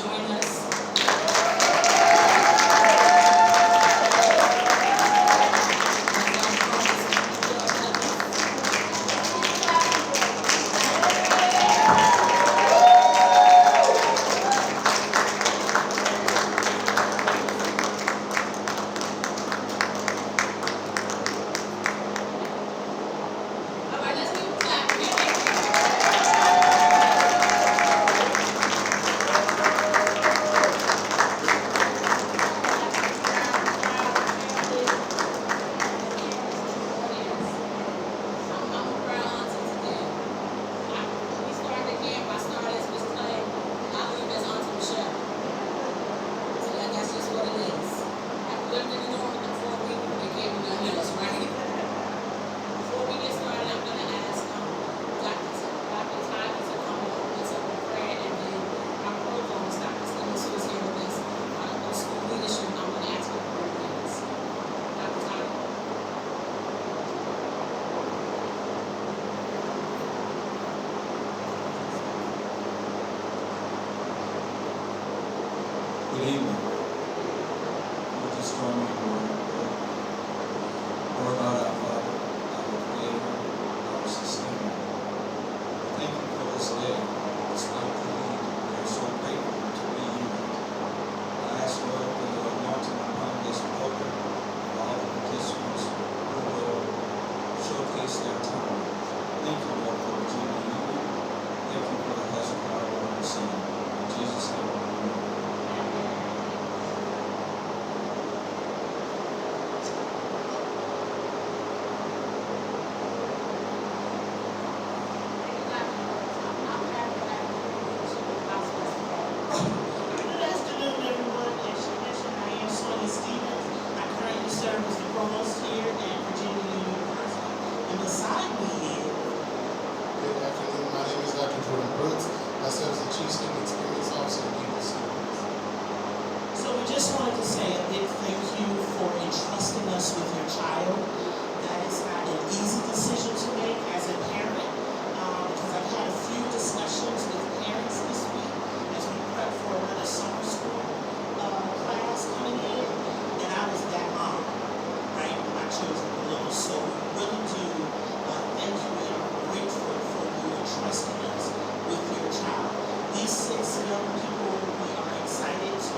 join us. All right, let's give it a clap. Good evening. Would you join me in word? Lord God, our Father, our Creator, our Sustainer. Thank you for this day. Despite the heat, we are so grateful to be here. I ask, Lord, for your anointing upon this program, all the participants who will showcase their talent. Thank you, Lord, for Virginia Union. Thank you for the husband, our Lord and Son. In Jesus' name, amen. Good afternoon, everyone. As you mentioned, I am Sonia Stevens. I currently serve as the provost here at Virginia Union University. And beside me is Good afternoon. My name is Dr. Jordan Brooks. I serve as the Chief Student Experience Officer at Eagle Students. So we just wanted to say a big thank you for entrusting us with your child. That is not an easy decision to make as a parent, because I've had a few discussions with parents this week as we prep for another summer school class coming in, and I was that mom, right? My children were little, so we really do thank you and are grateful for you entrusting us with your child. These 6 young people, we are excited to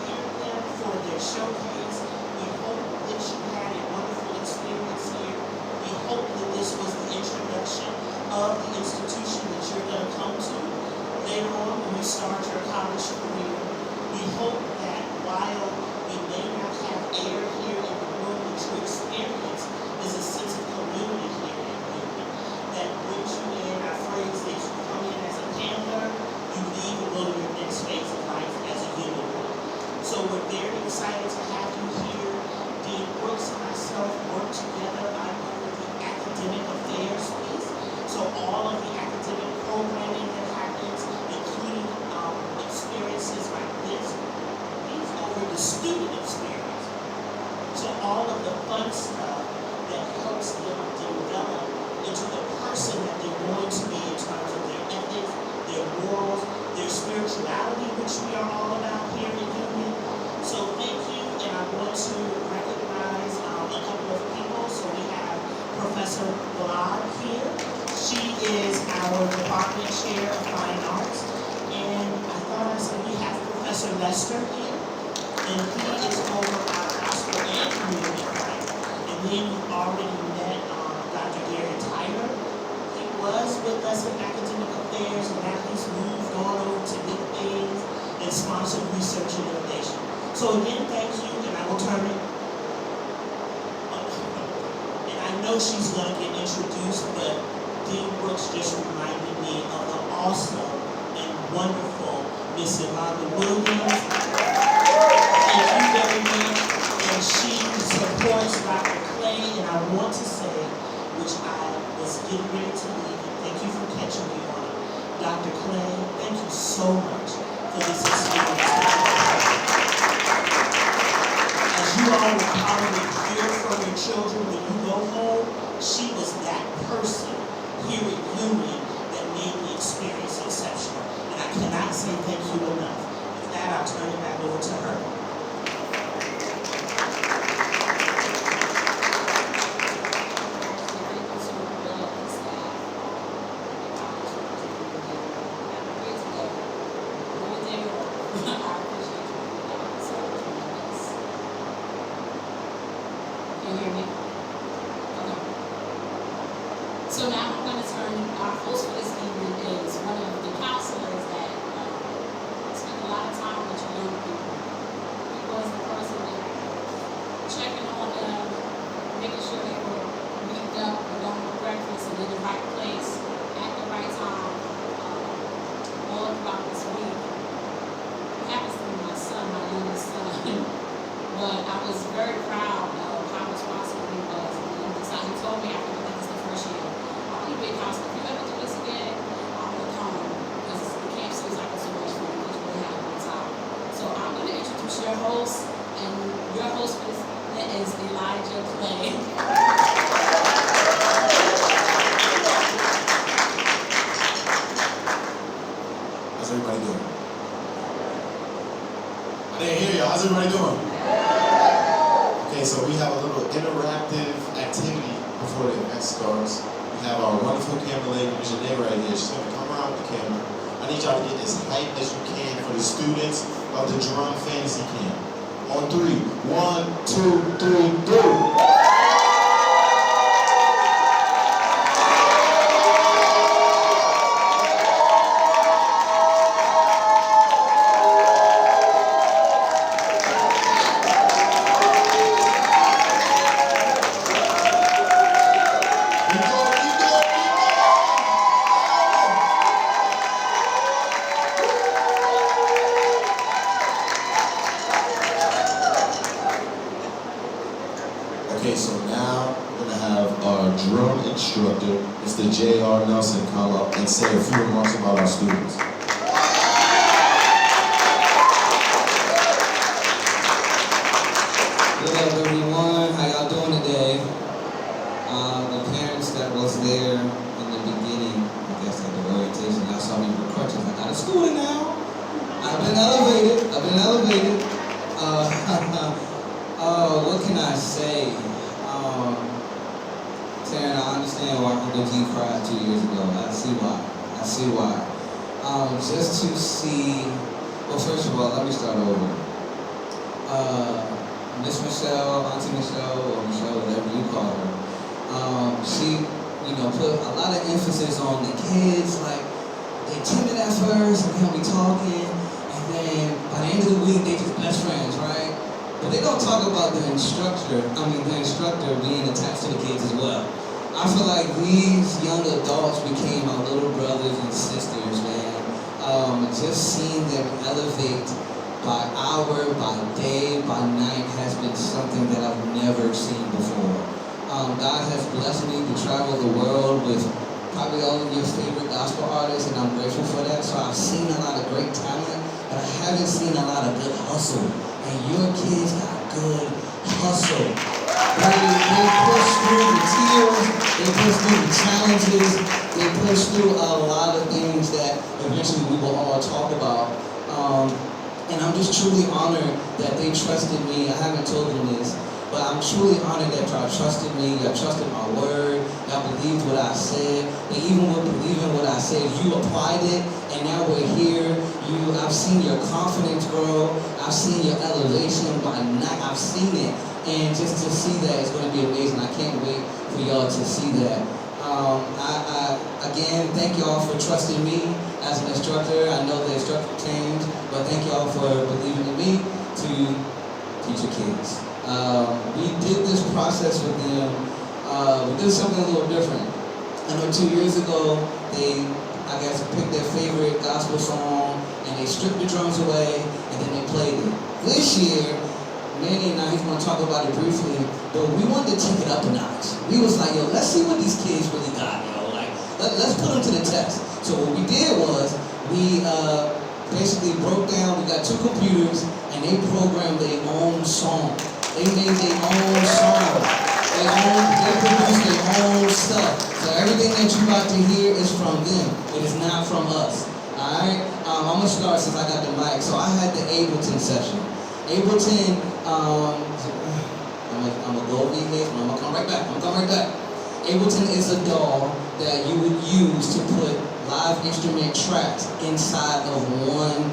hear them for their showcase. We hope that you had a wonderful experience here. We hope that this was the introduction of the institution that you're going to come to later on when you start your college career. We hope that while we may not have air here in the room, that you experience is a sense of community here in Union that brings you in. Our phrase that you come in as a panther, you leave and go to your next phase of life as a unicorn. So we're very excited to have you here. Dean Brooks and myself work together. I work with the academic affairs piece. So all of the academic programming that happens, including experiences like this, these over the student experience. So all of the fun stuff that helps them develop into the person that they're going to be in terms of their ethics, their morals, their spirituality, which we are all about here in Union. So thank you, and I want to recognize a couple of people. So we have Professor Vlad here. She is our department chair of fine arts. And I thought I said we have Professor Lester here, and he is over our gospel and community life. And then you already met Dr. Gary Tyler. He was with us in academic affairs, and now he's moved on over to big things and sponsored research and innovation. So again, thank you, and I will turn it. And I know she's going to get introduced, but Dean Brooks just reminded me of the awesome and wonderful Miss Yolanda Williams. Thank you very much. And she supports Dr. Clay, and I want to say, which I was getting ready to leave, and thank you for catching me on it. Dr. Clay, thank you so much for this experience. As you all will probably hear from your children when you go home, she was that person here at Union that made the experience exceptional. And I cannot say thank you enough. I'll turn it back over to her. So now I'm going to turn, our host for this evening is one of the counselors that spend a lot of time with young people. He was the person that checking on them, making sure they were meeting up with them for breakfast and in the right place at the right time all throughout this week. He happens to be my son, my youngest son. But I was very proud of how responsible he was. And he told me after I think it's the first year, big house. If you ever do this again, I'm gonna come because the camp seems like it's so much fun. We just really have a good time. So I'm gonna introduce your host, and your host for this evening is Elijah Clay. How's everybody doing? I didn't hear y'all. How's everybody doing? Okay, so we have a little interactive activity before the event starts. We have our wonderful camera lady, Ms. Janae, right here. She's going to come around with the camera. I need y'all to get as hype as you can for the students of the Drum Fantasy Camp. On 3. 1, 2, 3, go! Okay, so now we're going to have our drum instructor, Mr. J.R. Nelson, come up and say a few remarks about our students. What up, everyone? How y'all doing today? The parents that was there in the beginning, I guess at the orientation, y'all saw me with crutches. I got a student now. I've been elevated. What can I say? Taryn, I understand why Uncle G cried 2 years ago. I see why. Just to see, well, first of all, let me start over. Miss Michelle, Auntie Michelle, or Michelle, whatever you call her, she, put a lot of emphasis on the kids, like, they're timid at first, and they'll be talking, and then by the end of the week, they just best friends, right? But they don't talk about the instructor being attached to the kids as well. I feel like these young adults became our little brothers and sisters, man. Just seeing them elevate by hour, by day, by night has been something that I've never seen before. God has blessed me to travel the world with probably all of your favorite gospel artists, and I'm grateful for that. So I've seen a lot of great talent, but I haven't seen a lot of good hustle. And your kids got good hustle. They push through the tears, they push through the challenges, they push through a lot of things that eventually we will all talk about. And I'm just truly honored that they trusted me. I haven't told them this, but I'm truly honored that y'all trusted me, y'all trusted my word, y'all believed what I said, and even with believing what I said, you applied it, and now we're here. I've seen your confidence grow, I've seen your elevation by night, I've seen it, and just to see that is going to be amazing. I can't wait for y'all to see that. Again, thank y'all for trusting me as an instructor. I know the instructor changed, but thank y'all for believing in me to teach your kids. We did this process with them. We did something a little different. I know 2 years ago, they, I guess, picked their favorite gospel song, and they stripped the drums away, and then they played it. This year, Manny and I, he's going to talk about it briefly, but we wanted to take it up a notch. We was like, yo, let's see what these kids really got, let's put them to the test. So what we did was, we basically broke down, we got 2 computers, and they programmed their own song. They made their own song. They produced their own stuff. So everything that you're about to hear is from them. It is not from us. Alright? I'm gonna start since I got the mic. So I had the Ableton session. Ableton, I'm gonna go over here, but I'm gonna come right back. Ableton is a DAW that you would use to put live instrument tracks inside of one,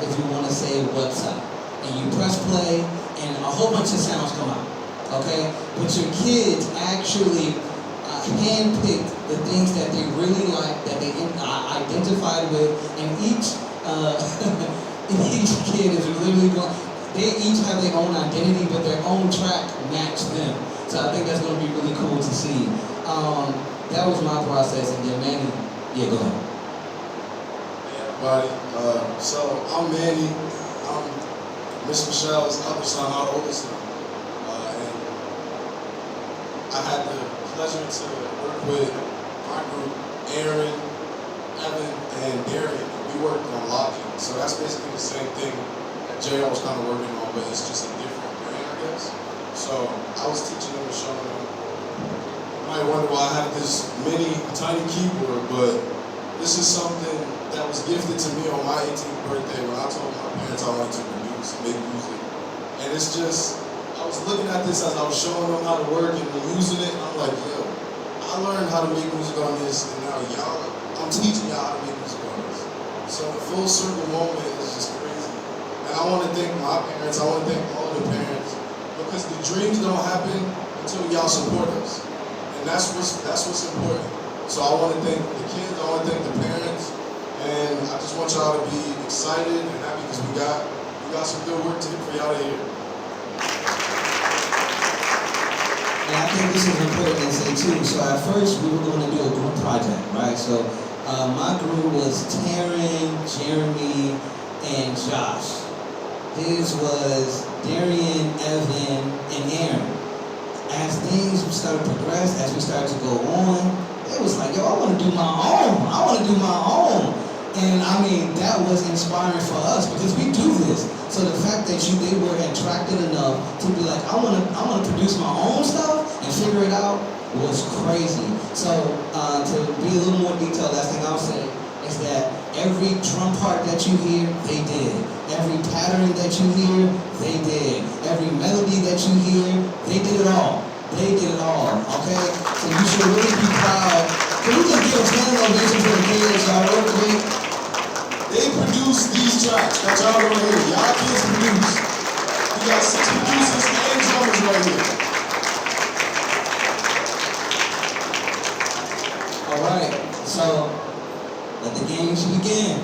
if you want to say, website. And you press play, and a whole bunch of sounds come out. Okay? But your kids actually handpick the things that they really like, that they identified with, and each kid is literally going. They each have their own identity, but their own track match them. So I think that's going to be really cool to see. That was my process, and then Manny, yeah, go ahead. Hey everybody, so I'm Manny. I'm Miss Michelle's other son, our oldest son. And I had the pleasure to work with my group, Aaron, Evan, and Darian. We worked on Logic. So that's basically the same thing that JR was kind of working on, but it's just a different brand, I guess. So I was teaching them and showing them. You might wonder why I have this mini, tiny keyboard, but this is something that was gifted to me on my 18th birthday when I told my parents I wanted to produce, make music. And it's just, I was looking at this as I was showing them how to work and using it, and I'm like, yo, I learned how to make music on this, and now I'm teaching y'all how to make music on this. So the full circle moment is just crazy. And I want to thank my parents, I want to thank all the parents, because the dreams don't happen until y'all support us. And that's what's important. So I want to thank the kids, I want to thank the parents, and I just want y'all to be excited and happy because we got some good work to do for y'all to hear. And I think this is important to say too. So at first we were going to do a group project, right? So my group was Taryn, Jeremy, and Josh. His was Darian, Evan, and Aaron. As things started to progress, as we started to go on, it was like, yo, I want to do my own. And I mean, that was inspiring for us because we do this. So the fact that they were attracted enough to be like, I want to produce my own stuff and figure it out was crazy. So to be a little more detailed, last thing I'll say is that every drum part that you hear, they did. Every pattern that you hear, they did. Every melody that you hear, they did it all. They did it all, okay? So you should really be proud. Can we just give a standing ovation for the kids, y'all, real quick? They produced these tracks that y'all gonna hear. Y'all kids produced. We got 6 producers and drummers right here. All right, so let the games begin.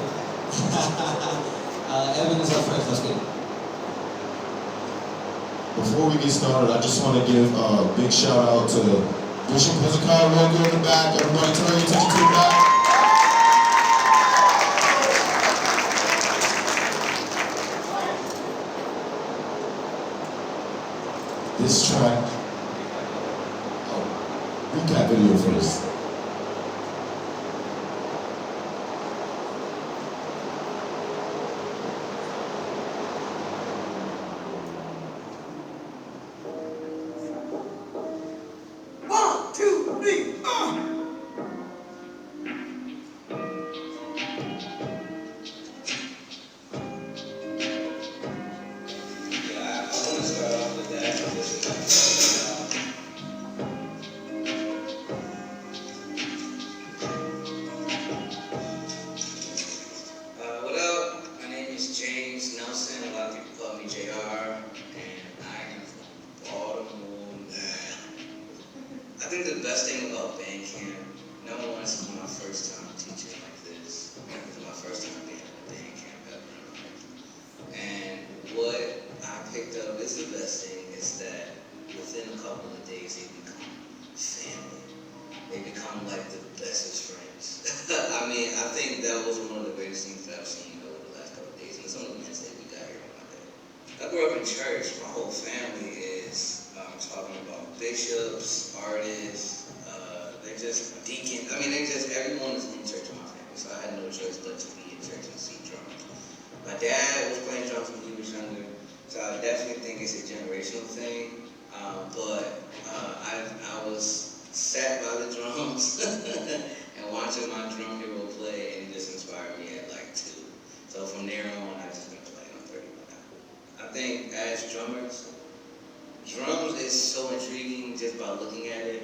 Evan is up first, let's get it. Before we get started, I just want to give a big shout out to Bishop Hezekiah Roger in the back. Everybody turn your attention to the back. This track, recap video first. I think the best thing about Bandcamp, number one, this is my first time teaching like this. This is my first time being in a Bandcamp ever. And what I picked up is the best thing is that within a couple of days they become family. They become like the bestest friends. I mean, I think that was one of the greatest things that I've seen over the last couple of days. And some of the men that we got here on my day. I grew up in church. My whole family is talking about bishops, artists, they're just deacons. I mean, everyone is in church in my family, so I had no choice but to be in church and see drums. My dad was playing drums when he was younger, so I definitely think it's a generational thing, but I was sat by the drums and watching my drum hero play, and it just inspired inspired me at like 2. So from there on, I've just been playing. I'm 31 now. I think as drummers, drums is so intriguing just by looking at it.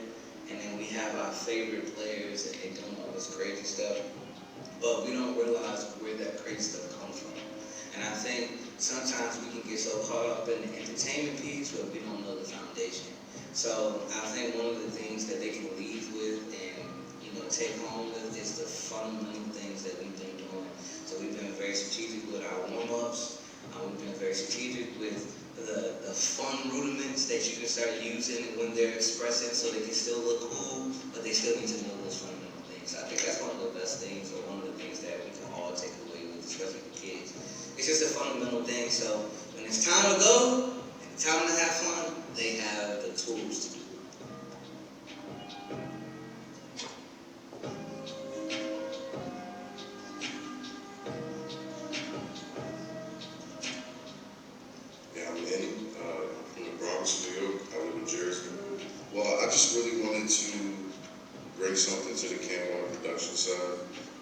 And then we have our favorite players and they doing all this crazy stuff. But we don't realize where that crazy stuff comes from. And I think sometimes we can get so caught up in the entertainment piece, but we don't know the foundation. So I think one of the things that they can leave with and take home with is the fundamental things that we've been doing. So we've been very strategic with our warm-ups. We've been very strategic with the fun rudiments that you can start using when they're expressing, so they can still look cool, but they still need to know those fundamental things. I think that's one of the best things, or one of the things that we can all take away with, especially for kids. It's just a fundamental thing, so when it's time to go, and time to have fun, they have the tools to do it. Yeah, I'm Eddie, from the Bronx, New York. I live in Jersey. Well, I just really wanted to bring something to the Camp One production side.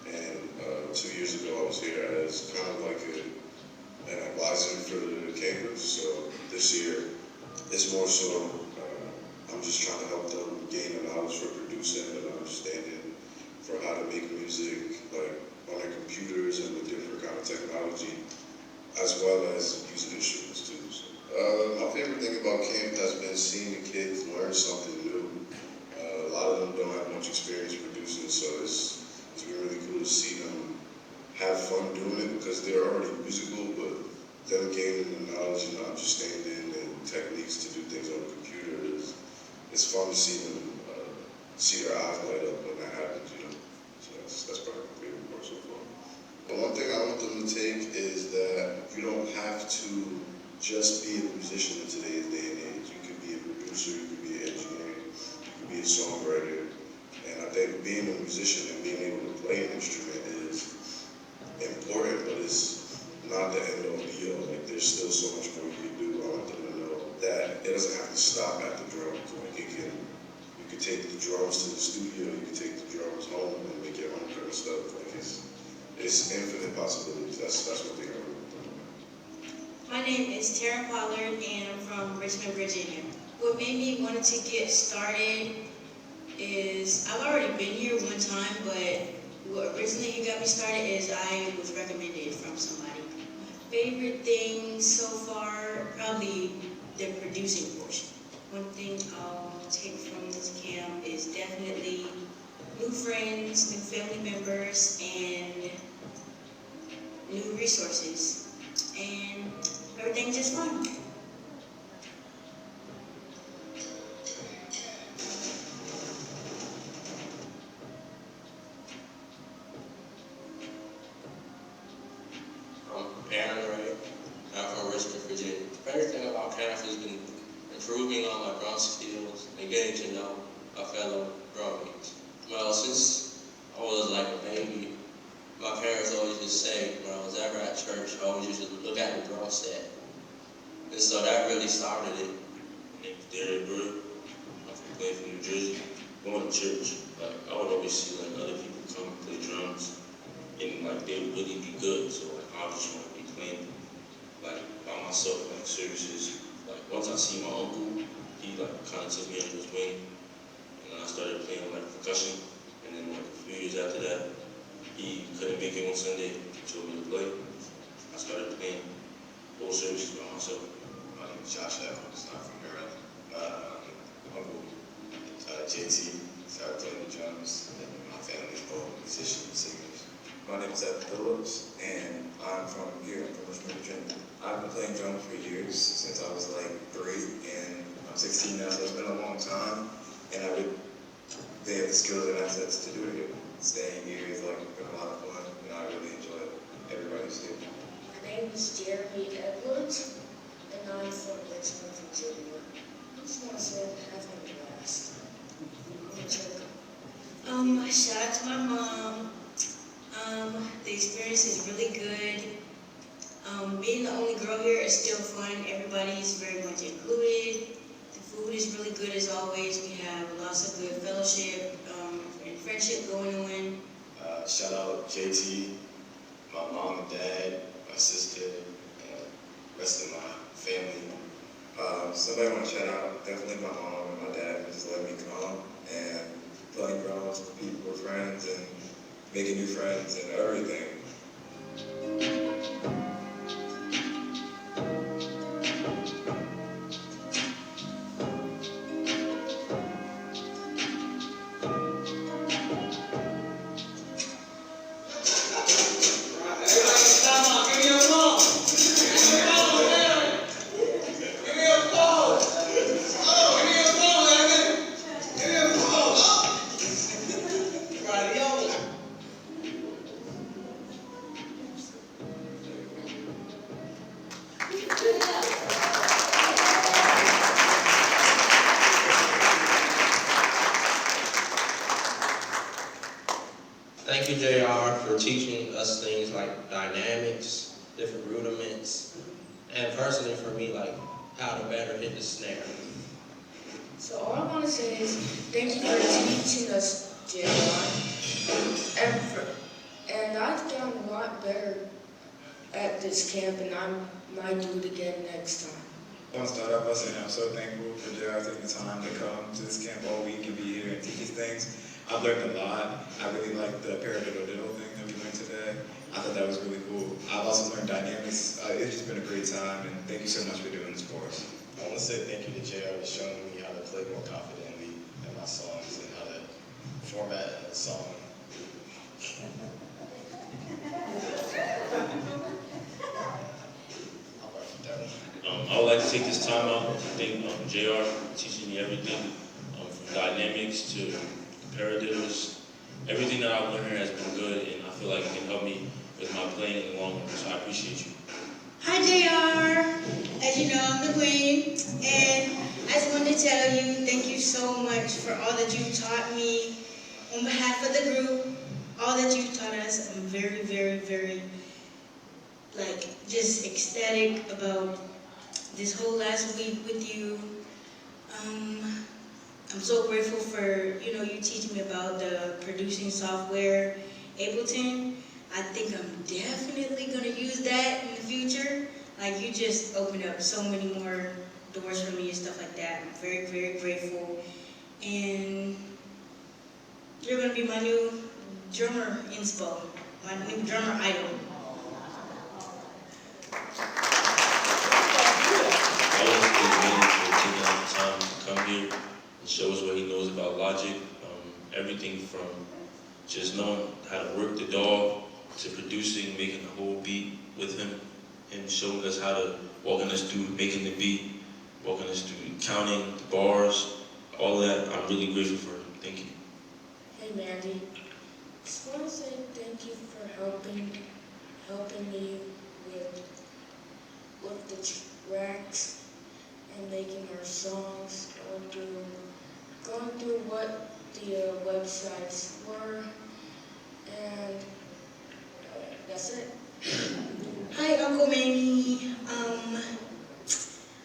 And 2 years ago, I was here as kind of like an advisor for the campers. So this year, it's more so, I'm just trying to help them gain the knowledge for producing and understanding for how to make music, like on their computers and with different kind of technology, as well as using instruments too. So, my favorite thing about camp has been seeing the kids learn something new. A lot of them don't have much experience producing, so it's been really cool to see them have fun doing it because they're already musical, but them gaining the knowledge and understanding and techniques to do things on the computer it's fun to see them see their eyes light up when that happens, So that's probably my favorite part so far. But one thing I want them to take is that you don't have to just be a musician in today's day and age. You could be a producer, you could be an engineer, you could be a songwriter. And I think being a musician and being able to play an instrument is important, but it's not the end all be all. Like there's still so much more you can do. I want them to know that it doesn't have to stop at the drums. Like you could take the drums to the studio, you could take the drums home and make your own kind of stuff. Like it's infinite possibilities. That's one thing I really want. My name is Tara Pollard and I'm from Richmond, Virginia. What made me want to get started is I've already been here one time, but what originally got me started is I was recommended from somebody. My favorite thing so far, probably the producing portion. One thing I'll take from this camp is definitely new friends, new family members, and new resources. And everything's just fun. Aaron Ray. I'm from Richmond, Virginia. The favorite thing about camp has been improving on my drum skills and getting to know my fellow drummates. Well, since I was like a baby, my parents always used to say when I was ever at church, I always used to look at the drum set. And so that really started it. My name is Darren Brewer. I'm from Cleveland, New Jersey. Going to church, like I would always see like other people come and play drums, and like they would really be good. So like I just want to be playing like by myself, like services. Like once I see my uncle, he like kind of took me under his wing, and I started playing like percussion. And then like a few years after that, he couldn't make it one Sunday, he told me to play. I started playing whole services by myself. My name is Josh Evans. I'm from Maryland. Uncle JT started playing the drums. My family's both musicians and singers. My name is Evan Phillips, and I'm from here, from Richmond, Virginia. I've been playing drums for years, since I was like 3, and I'm 16 now, so it's been a long time. And they have the skills and assets to do it here. Staying here is like been a lot of fun, and I really enjoy it. Everybody's here. My name is Jeremy Edwards, and I'm from Richmond, Virginia. I just want to say I'm having a blast. Shout out to my mom. The experience is really good. Being the only girl here is still fun. Everybody is very much included. The food is really good as always. We have lots of good fellowship and friendship going on. Shout out JT, my mom and dad, my sister, and the rest of my family. Somebody I want to shout out, definitely my mom and my dad for just letting me come and playing drums with people, with friends, and making new friends and everything. Thank you, JR, for teaching us things like dynamics, different rudiments, and personally for me, like how to better hit the snare. So all I want to say is thank you for teaching us, JR. And I've gotten a lot better at this camp, and I might do it again next time. I want to start off by saying I'm so thankful for JR taking the time to come to this camp all week and be here and teach these things. I've learned a lot. I really like the paradiddle thing that we learned today. I thought that was really cool. I've also learned dynamics. It's just been a great time, and thank you so much for doing this for us. I want to say thank you to JR for showing me how to play more confidently in my songs and how to format a song. I would like to take this time out to thank JR for teaching me everything, from dynamics to paradiddles. Everything that I've learned here has been good, and I feel like it can help me with my playing in the long run, so I appreciate you. Hi JR, as you know I'm the queen, and I just wanted to tell you thank you so much for all that you've taught me on behalf of the group, all that you've taught us. I'm very, very, very just ecstatic about this whole last week with you. I'm so grateful for you teaching me about the producing software, Ableton. I think I'm definitely gonna use that in the future. Like you just opened up so many more doors for me and stuff like that. I'm very, very grateful. And you're gonna be my new drummer inspo, my new drummer idol. I want to thank Manny for taking out the time to come here and show us what he knows about Logic. Everything from just knowing how to work the dog to producing, making the whole beat with him, and showing us how to walking us through making the beat, walking us through counting the bars, all that. I'm really grateful for him. Thank you. Hey Mandy, just want to say thank you for helping me with the tracks and making our songs, going through what the websites were, and that's it. Hi, Uncle Manny.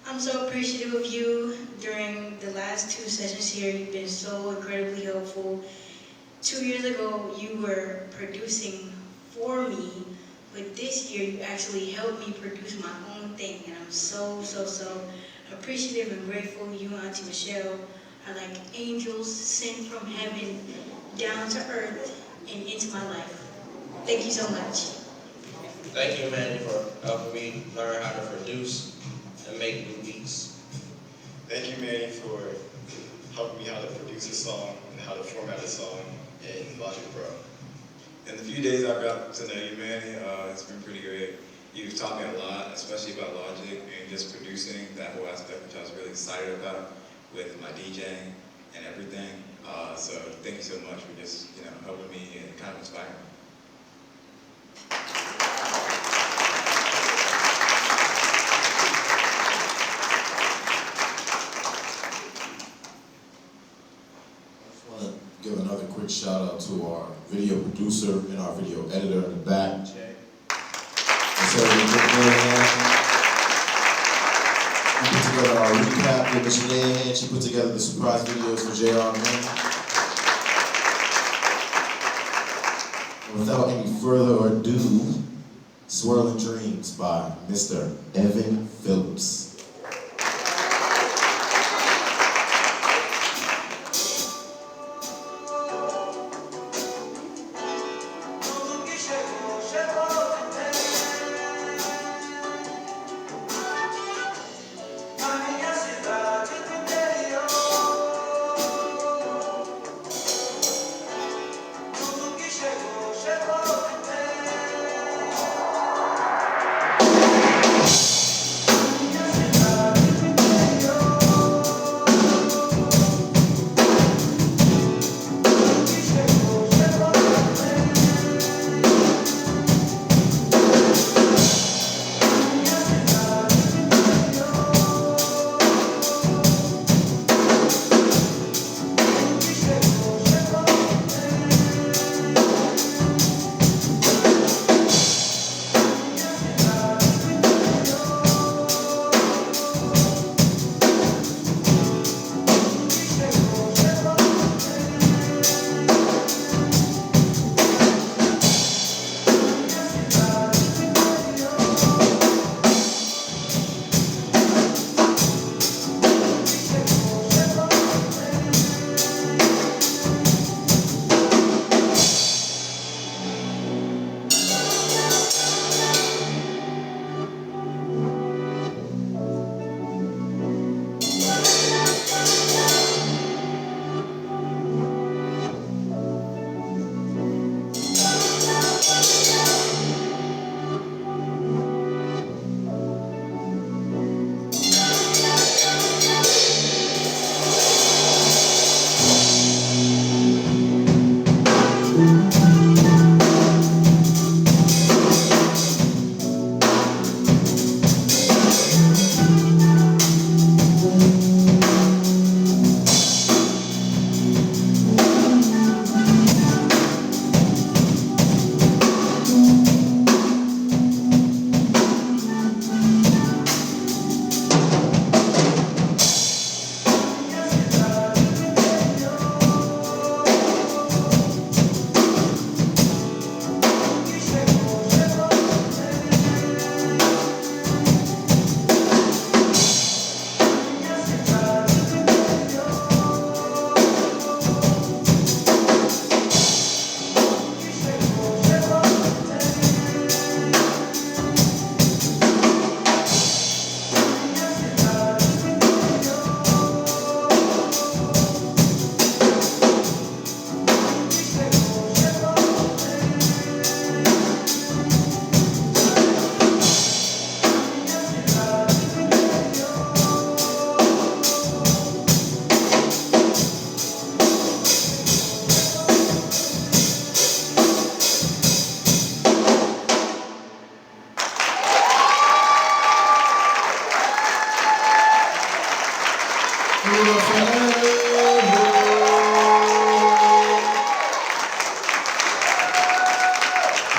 I'm so appreciative of you during the last 2 sessions here. You've been so incredibly helpful. 2 years ago, you were producing for me, but this year you actually helped me produce my own thing, and I'm so, so, so appreciative and grateful. You and Auntie Michelle are like angels sent from heaven down to earth and into my life. Thank you so much. Thank you, Manny, for helping me learn how to produce and make new beats. Thank you, Manny, for helping me how to produce a song and how to format a song in Logic Pro. In the few days I've got to know you, Manny, it's been pretty great. You've taught me a lot, especially about Logic and just producing, that whole aspect, which I was really excited about with my DJing and everything. So thank you so much for just, helping me and kind of inspiring me. Give another quick shout out to our video producer and our video editor in the back. So we put together our recap with Miss Leanne. She put together the surprise videos for JR and Manny. And without any further ado, Swirling Dreams by Mr. Evan Phillips.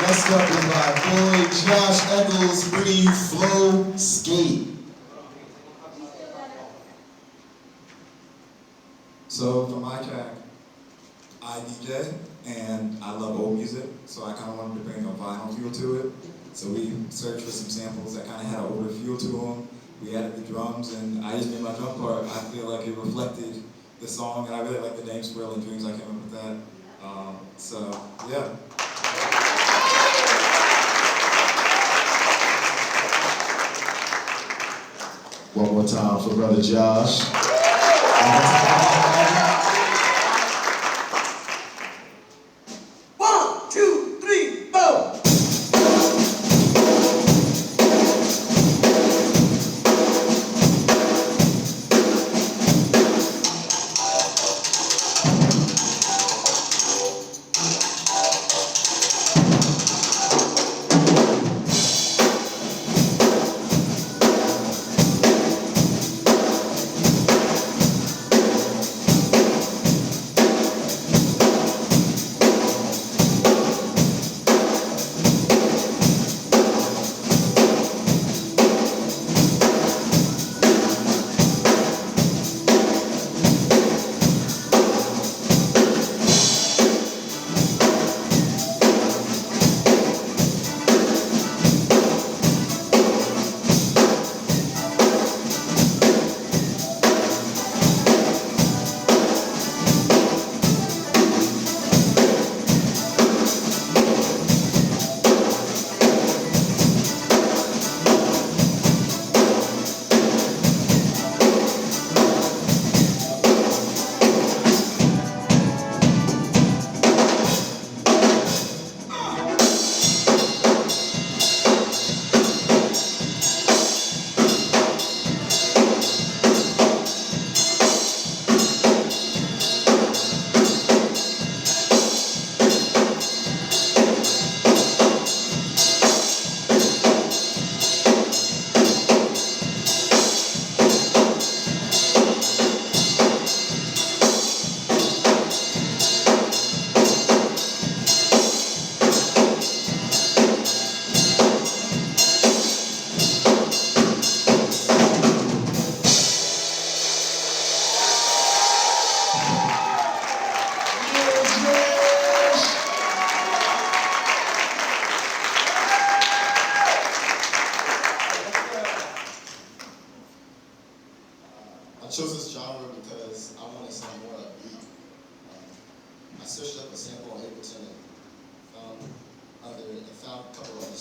Next up is my boy Josh Eccles bringing you Flow Skate. So for my track, I DJ and I love old music, so I kind of wanted to bring a vinyl feel to it. So we searched for some samples that kind of had an older feel to them. We added the drums, and I just made my drum part. I feel like it reflected the song, and I really like the name Swirling Dreams. I came up with that. So yeah. One more time for Brother Josh.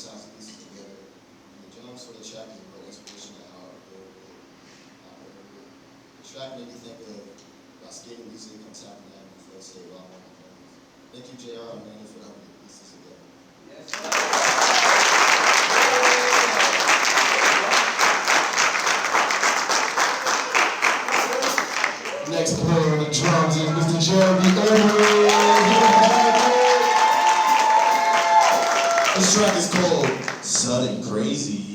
sounds of pieces together. And the drums for the track is a real inspiration to how I build it. The track made me think of about skating music and tapping that and feel say, well, I want my drums. Thank you, JR and Manny, for helping me piece this together. Next player on the drums is Mr. Jeremy Edwards. This track is called Sudden Crazy.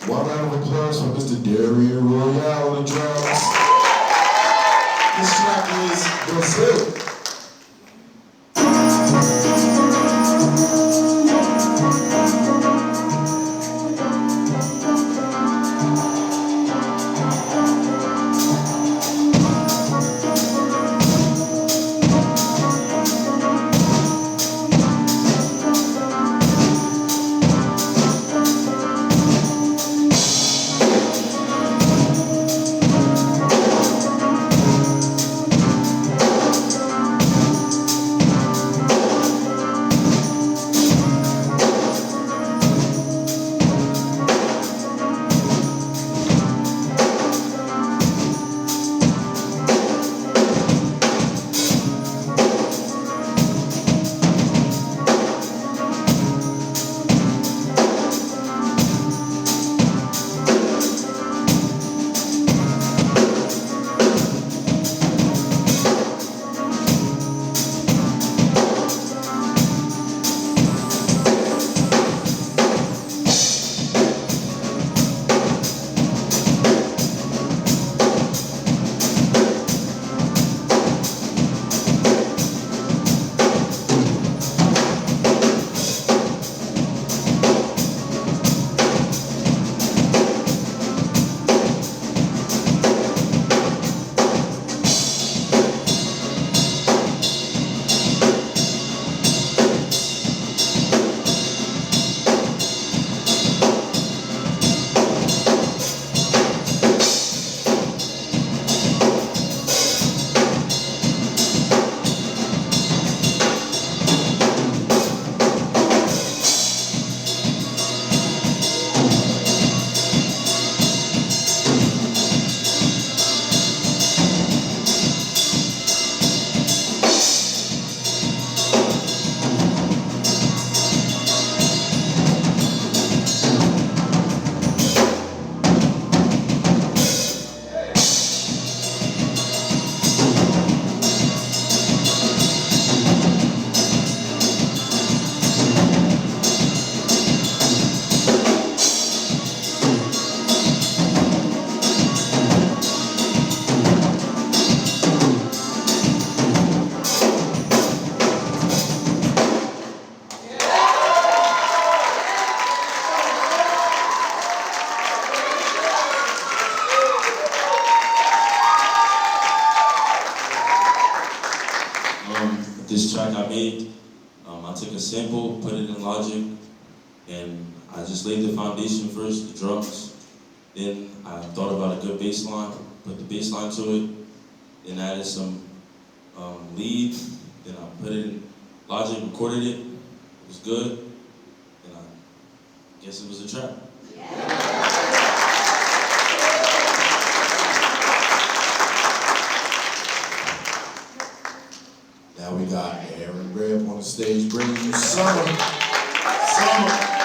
One round of applause for Mr. Darian Royale on the drums. This track is Brazil. took a sample, put it in Logic, and I just laid the foundation first, the drums. Then I thought about a good bass line, put the bass line to it, then added some lead, then I put it in Logic, recorded it, it was good, and I guess it was a trap. Now we got Aaron Greb on the stage bringing you Summer. Summer.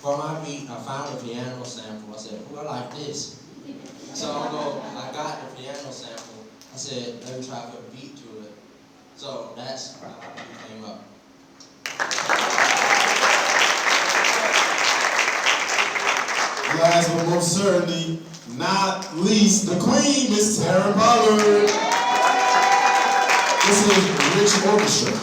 For my beat, I found a piano sample. I said, "Ooh, I like this." So I got the piano sample. I said, "Let me try to put a beat to it." So that's how the beat came up. Last but most certainly not least, the queen, Miss Tara Pollard. This is Rich Orchestra.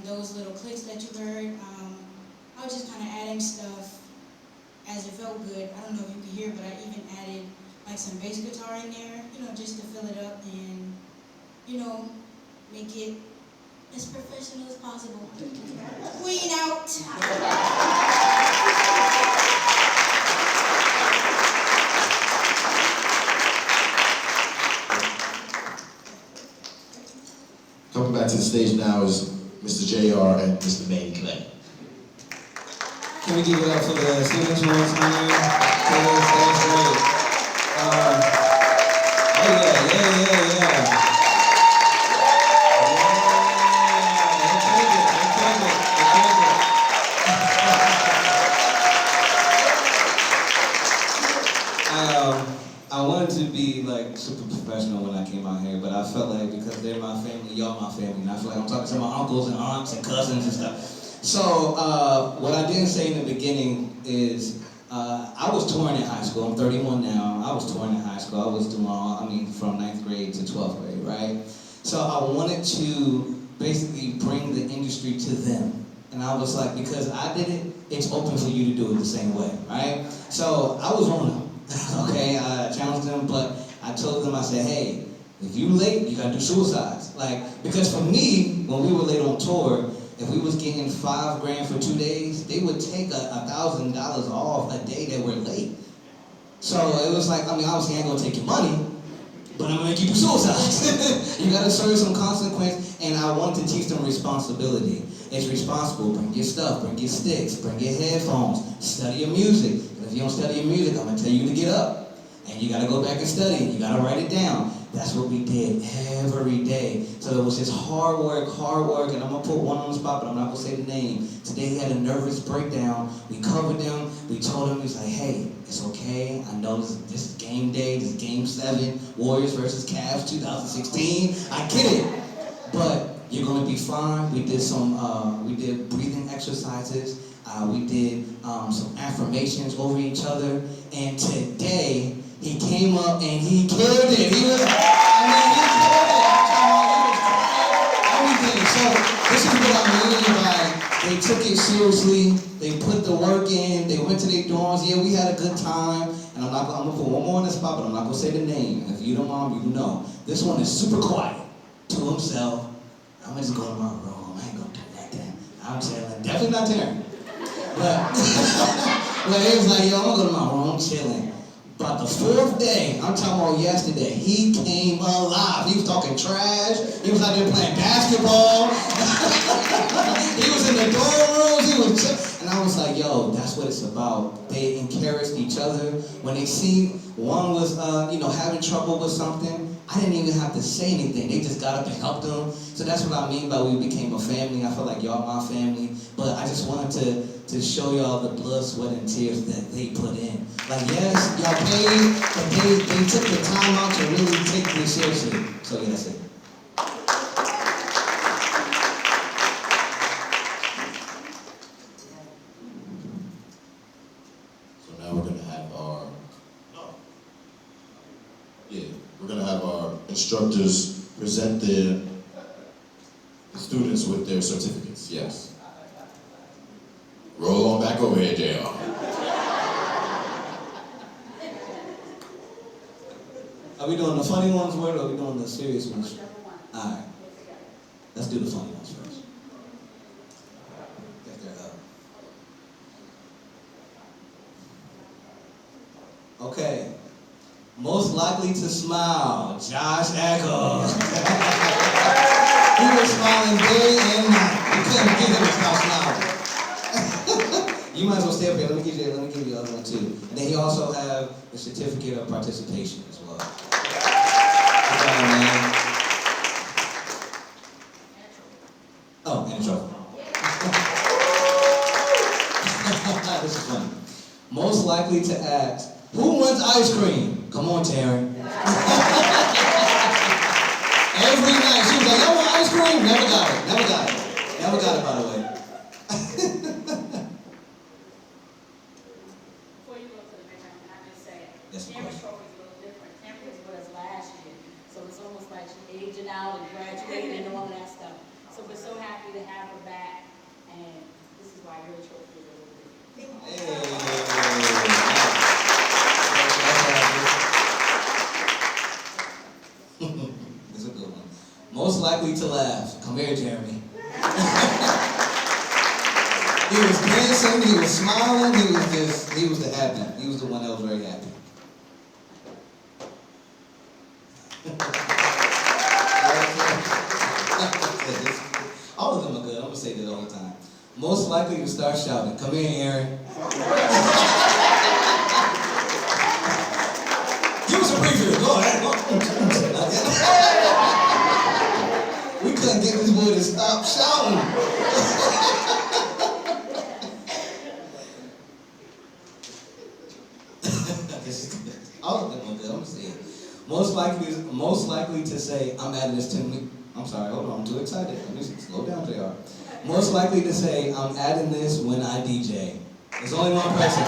those little clicks that you heard, I was just kind of adding stuff as it felt good. I don't know if you could hear, but I even added like some bass guitar in there, just to fill it up and, make it as professional as possible. Queen out. Coming back to the stage now is Mr. JR and Mr. Manny Clay. Can we give it up for the students one more time? That's great. Oh yeah. I wanted to be like super professional when I came out here, but I felt like because they're my family, y'all my family, and I feel like I'm talking to my uncles and aunts and cousins and stuff. So what I didn't say in the beginning is I was touring in high school. I'm 31 now. I was touring in high school. I was doing from 9th grade to 12th grade, right? So I wanted to basically bring the industry to them. And I was like, because I did it, it's open for you to do it the same way, right? So I was on them. Okay, I challenged them, but I told them, I said, hey, if you late, you gotta do suicides. Like, because for me, when we were late on tour, if we was getting $5 grand for 2 days, they would take $1,000 off a day that we're late. So it was like, obviously I ain't gonna take your money, but I'm gonna make you do suicides. You gotta serve some consequence, and I wanted to teach them responsibility. It's responsible. Bring your stuff, bring your sticks, bring your headphones, study your music. And if you don't study your music, I'm gonna tell you to get up. And you gotta go back and study, and you gotta write it down. That's what we did every day. So it was just hard work, and I'm gonna put one on the spot, but I'm not gonna say the name. Today he had a nervous breakdown. We covered him, we told him, he's like, hey, it's okay. I know this is game day, this is game 7, Warriors versus Cavs 2016. I get it, but you're gonna be fine. We did breathing exercises. We did some affirmations over each other. And today, he came up and he killed it. He killed it. Everything. So this is what I mean by they took it seriously. They put the work in. They went to their dorms. Yeah, we had a good time. And I'm gonna put one more on the spot, but I'm not gonna say the name. And if you don't mind, you know. This one is super quiet to himself. I'm gonna just go to my room. I ain't gonna do nothing. I'm chilling. Definitely not Taryn. But he was like, yo, I'm gonna go to my room chilling. About the 4th day, I'm talking about yesterday, he came alive. He was talking trash. He was out there playing basketball. He was in the dorm rooms. He was chill. And I was like, yo, that's what it's about. They encouraged each other. When they see one was, having trouble with something, I didn't even have to say anything. They just got up and helped them. So that's what I mean by we became a family. I feel like y'all my family. But I just wanted to show y'all the blood, sweat, and tears that they put in. Like, yes, y'all paid, but they took the time out to really take this seriously. So yeah, that's it. So now we're gonna have our instructors present the students with their certificates. Yes. Roll on back over here, JR. Are we doing the funny ones first, or are we doing the serious ones? All right. Let's do the funny ones first. Get that up. Okay. Most likely to smile, Josh Echo. He was smiling day and night. We couldn't get him to stop smiling. You might as well stay up here. Let me give you the other one too. And then he also have a certificate of participation as well. Good job, man. Oh, and a trophy. This is funny. Most likely to ask, who wants ice cream? Come on, Taryn. Every night she was like, y'all want ice cream? Never got it, by the way. Before you go to the next one, can I just say, Yes, of Tamara's course. trophy is a little different. Tamara was with us last year, so it's almost like she's aging out and graduating and all that stuff. So we're so happy to have her back, and this is why your trophy is a little bit. It's a good one. Most likely to laugh. Come here, Jeremy. He was dancing, he was smiling, he was the happy. He was the one that was very happy. All of them are good. I'm gonna say that all the time. Most likely to start shouting. Come here, Aaron. Give us a preview. Go ahead. We couldn't get this boy to stop shouting. All of them are good. I'm gonna say it. Most likely to say, I'm adding this to me. I'm sorry, hold on, I'm too excited. Let me slow down, JR. Most likely to say, I'm adding this when I DJ. There's only one person.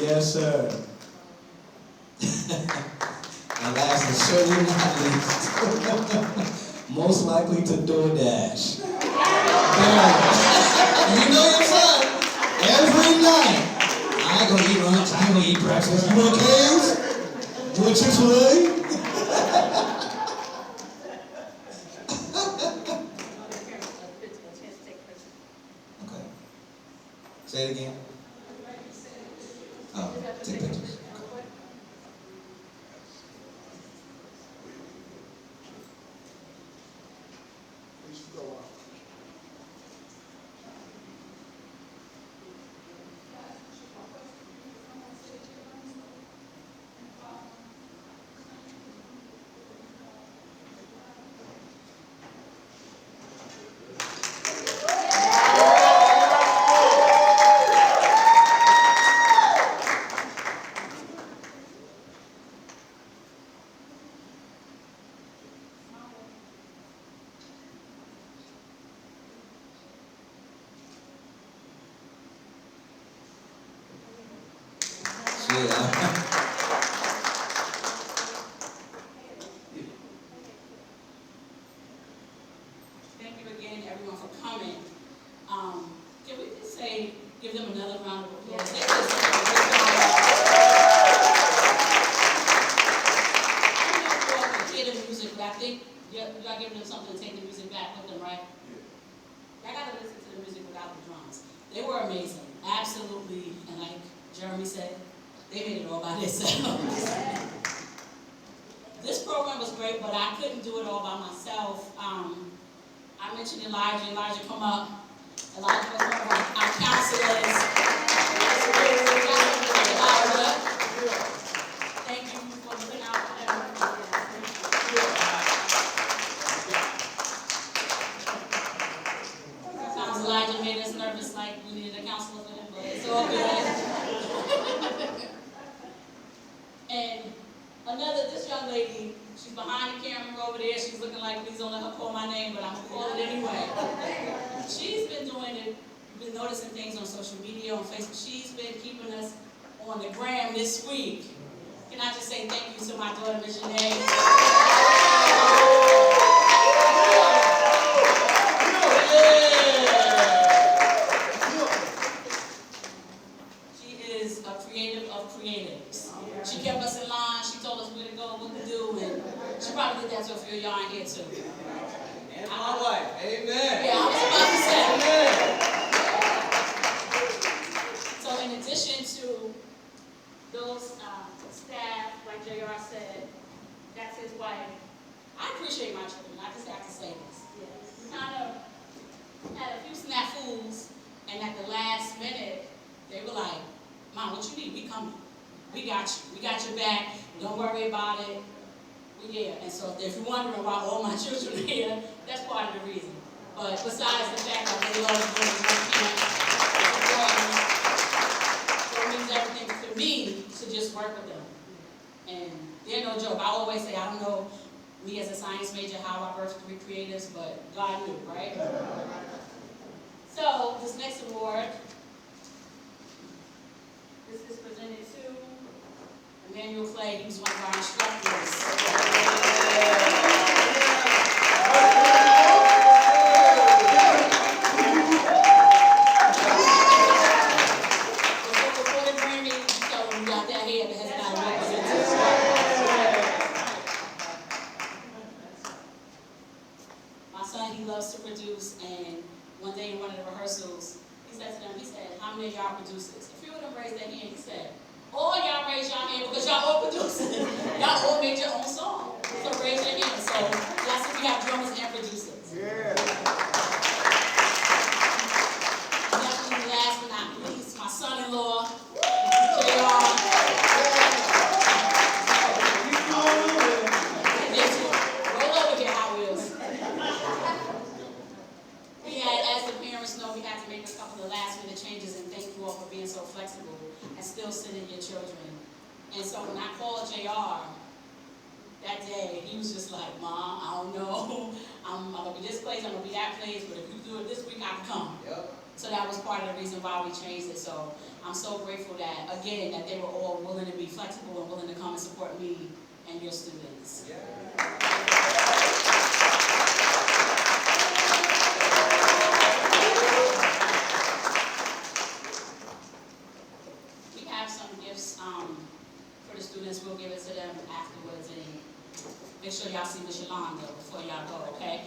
Yes, sir. And last and certainly not least, most likely to DoorDash. You know your son. Every night. I ain't gonna eat lunch, I ain't gonna eat breakfast. You want Cane's? You want Chick-fil-A? Okay. Say it again. Oh, take pictures. Thank you again, everyone, for coming. Can we just say, give them another round of applause? They just did a great job. I don't know if you all can hear the music, but I think y'all giving them something to take the music back with them, right? Y'all gotta listen to the music without the drums. They were amazing, absolutely, and like Jeremy said, they made it all by themselves. This program was great, but I couldn't do it all by myself. I mentioned Elijah. Elijah, come up. Elijah was one of our counselors. Elijah, thank you for looking out for them. Sometimes Elijah made us nervous, like we needed a counselor for him, but it's all good. And this young lady, she's behind the camera over there. She's looking like, please don't let her call my name, but I'm going to call it anyway. She's been doing it, been noticing things on social media, on Facebook. She's been keeping us on the gram this week. Can I just say thank you to my daughter, Miss Janae? She is a creative of creatives. She kept us in line. She told us where to go, what to do, and she probably did that to a few of y'all in here too. And my wife. Amen. Yeah, I was about to say. Amen. So in addition to those staff, like JR said, that's his wife. I appreciate my children. I just have to say this. We kind of had a few snafus, and at the last minute, they were like, Mom, what you need? We coming. We got you. We got your back. Don't worry about it. We here. And so if you're wondering why all my children are here, that's part of the reason. But besides the fact that they love doing the camp, so it means everything to me to just work with them. And they're no joke. I always say, I don't know, me as a science major, how I birthed 3 creatives, but God knew, right? So this next award, this is presented to Emmanuel Clay. He was one of our instructors. to them, he said, how many of y'all producers? A few of them raised their hand. He said, all y'all raise y'all hand because y'all all producers. Y'all all made your own song. So raise your hand. So that's if you have drummers and producers. Yeah. Definitely last but not least, my son-in-law, JR. Roll over here, Hot Wheels. We had, as the parents know, we had to make a couple of last-minute changes, and thank you all for being so flexible and still sending your children. And so when I called JR that day, he was just like, Mom, I don't know. I'm going to be this place, I'm going to be that place, but if you do it this week, I can come. Yep. So that was part of the reason why we changed it. So I'm so grateful that, again, that they were all willing to be flexible and willing to come and support me and your students. Yeah. We have some gifts for the students. We'll give it to them afterwards, and make sure y'all see Miss Yolanda before y'all go, okay?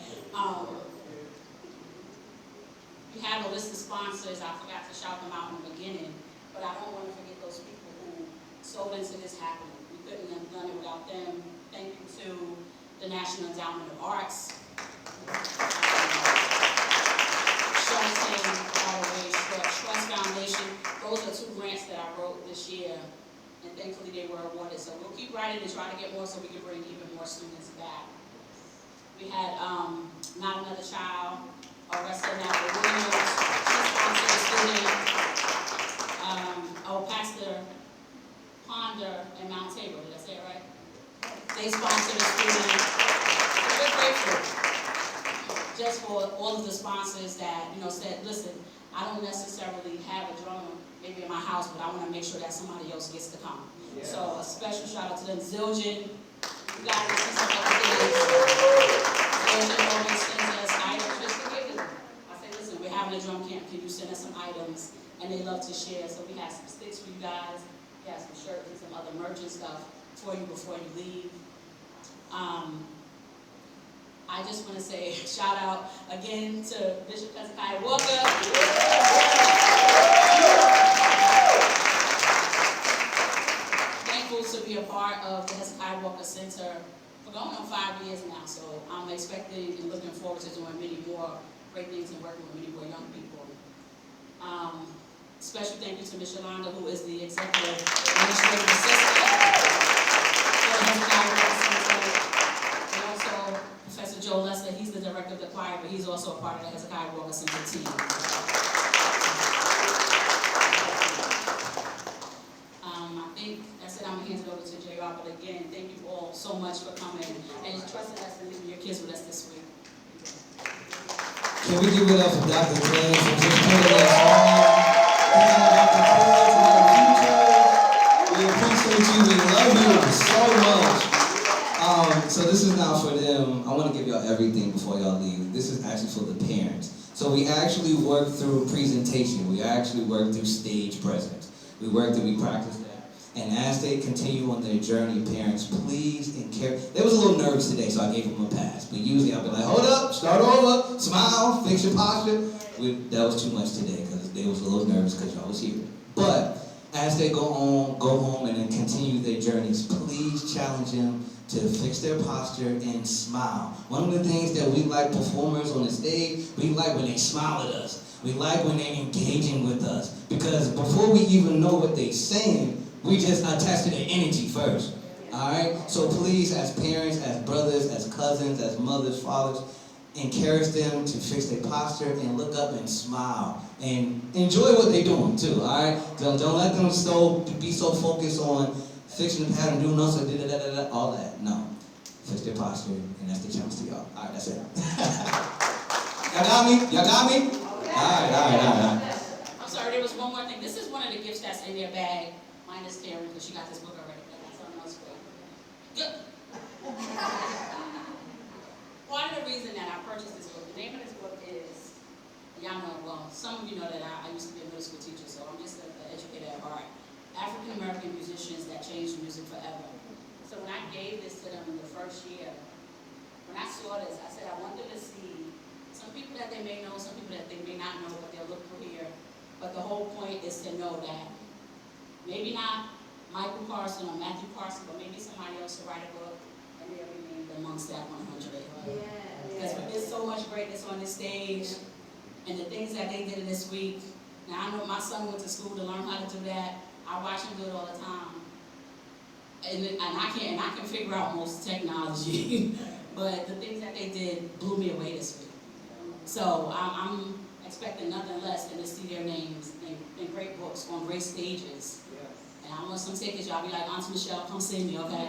We have a list of sponsors. I forgot to shout them out in the beginning, but I don't want to forget those people who sold into this happening. We couldn't have done it without them. Thank you to the National Endowment of Arts, Shelton, Trust Foundation. Those are 2 grants that I wrote this year, and thankfully they were awarded. So we'll keep writing and try to get more so we can bring even more students back. We had Not Another Child, Arrested Natalie Williams, she sponsored a student. Pastor Ponder and Mount Tabor, did I say it right? They sponsored a student. So we're grateful just for all of the sponsors that, said, listen, I don't necessarily have a drummer maybe in my house, but I want to make sure that somebody else gets to come. Yeah. So a special shout out to them. Zildjian, you guys can see some other things. Zildjian always sends us items just to give them. I say, listen, we're having a drum camp. Can you send us some items? And they love to share. So we have some sticks for you guys. We have some shirts and some other merch and stuff for you before you leave. I just want to say shout out again to Bishop Hezekiah Walker. Thankful to be a part of the Hezekiah Walker Center for going on 5 years now. So I'm expecting and looking forward to doing many more great things and working with many more young people. Special thank you to Ms. Yolanda, who is the Executive Administrative Assistant for the Hezekiah Walker Center. And also Professor Joe Lester, he's the Director of the choir, but he's also a part of the Hezekiah Walker Center team. I think that's it. I'm going to hand it over to JR, but again, thank you all so much for coming and trusting us and leaving your kids with us this week. Can we give it up for Dr. Glenn for just putting us on? We appreciate you. We love you so much. So this is not for them. I want to give y'all everything before y'all leave. This is actually for the parents. So we actually work through presentation. We actually work through stage presence. We practice that. And as they continue on their journey, parents, please and care. They was a little nervous today, so I gave them a pass. But usually I'll be like, hold up, start over, smile, fix your posture. That was too much today because they was a little nervous because y'all was here. But as they go home and then continue their journeys, please challenge them to fix their posture and smile. One of the things that we like performers on the stage, we like when they smile at us. We like when they're engaging with us. Because before we even know what they're saying, we just attach to their energy first. Alright? So please, as parents, as brothers, as cousins, as mothers, fathers, encourage them to fix their posture and look up and smile. And enjoy what they're doing too, alright? Don't let them be so focused on fixing the pattern, doing nothing, all that. No. Fix their posture, and that's the challenge to y'all. Alright, that's it. Y'all got me? Y'all got me? Alright. I'm sorry, there was one more thing. This is one of the gifts that's in their bag. Mine is Karen, because she got this book already. I got something else for you. Good. Part of the reason that I purchased this book, the name of this book is, y'all know, well, some of you know that I used to be a middle school teacher, so I'm just an educator at heart. African American musicians that changed music forever. So when I gave this to them in the first year, when I saw this, I said I want them to see some people that they may know, some people that they may not know, but they'll look through here But the whole point is to know that maybe not Michael Carson or Matthew Carson, but maybe somebody else will write a book and they'll be named amongst that 100. Because there's so much greatness on this stage, and the things that they did this week. Now I know my son went to school to learn how to do that. I watch him do it all the time, and I can figure out most technology, but the things that they did blew me away this week. So I'm expecting nothing less than to see their names in great books on great stages. And I want some tickets. Y'all be like, Auntie Michelle, come see me, okay?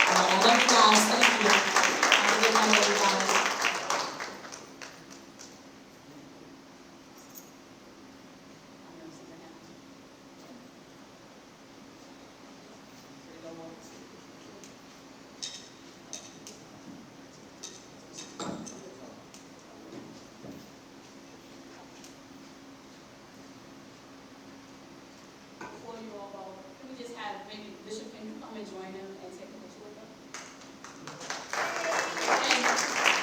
I love you guys. Thank you. Have a good night, everybody. Before you all go, can we just have maybe Bishop, can you come and join them and take a picture with them? And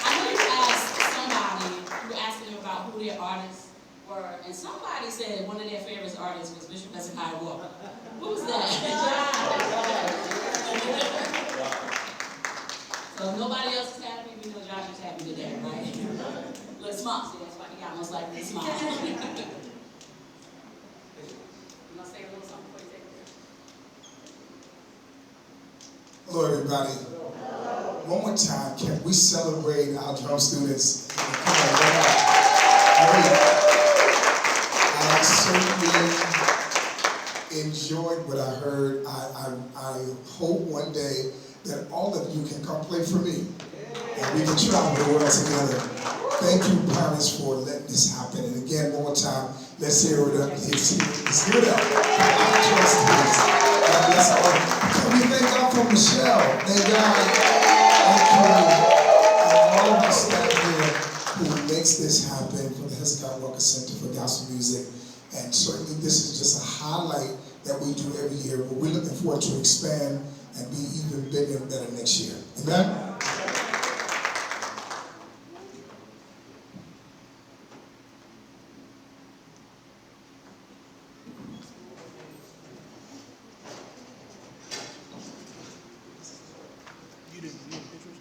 I know you asked somebody, you were asking them about who their artists were, and somebody said one of their favorite artists was Bishop Hezekiah Walker. Who was that? So if nobody else is happy, we know Josh is happy today, right? Little smile, see, that's why he got most likely to smile. Say a little something before you take a picture. Hello, everybody. One more time, can we celebrate our drum students? Come on, I certainly enjoyed what I heard. I hope one day that all of you can come play for me, and we can travel the world together. Thank you, parents, for letting this happen. And again, one more time, let's hear it up. Let's hear it up. God bless all. Can we thank God for Michelle? Thank God. Thank you. And all of us that here who makes this happen for the Hezekiah Walker Center for Gospel Music. And certainly this is just a highlight that we do every year, but we're looking forward to expand and be even bigger and better next year. Amen? You didn't need pictures?